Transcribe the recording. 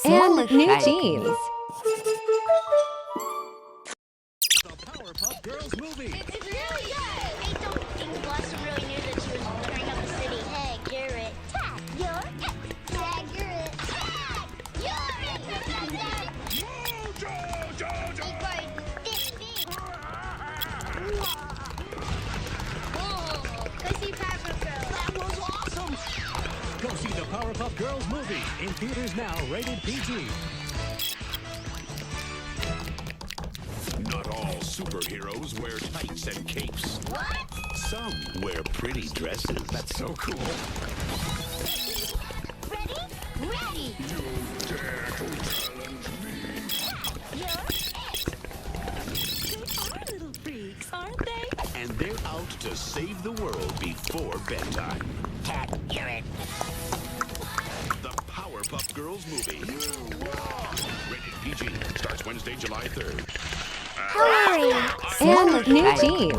and new teens. The Powerpuff Girls movie. It's really good. Hey, don't think Blossom really knew that she was clearing up the city. Tag Garrett. Tag your Tag Garrett. Tag your this big. Go see Powerpuff Girls. That was awesome. Go see the Powerpuff Girls movie in theaters now, rated PG. Not all superheroes wear tights and capes. What? Some wear pretty dresses. That's so cool. Ready? Ready. You dare to challenge me? You're They are little freaks, aren't they? And they're out to save the world before bedtime. Tag Garrett. The Powerpuff Girls movie. Rated PG. Starts Wednesday, July 3rd. And new teens.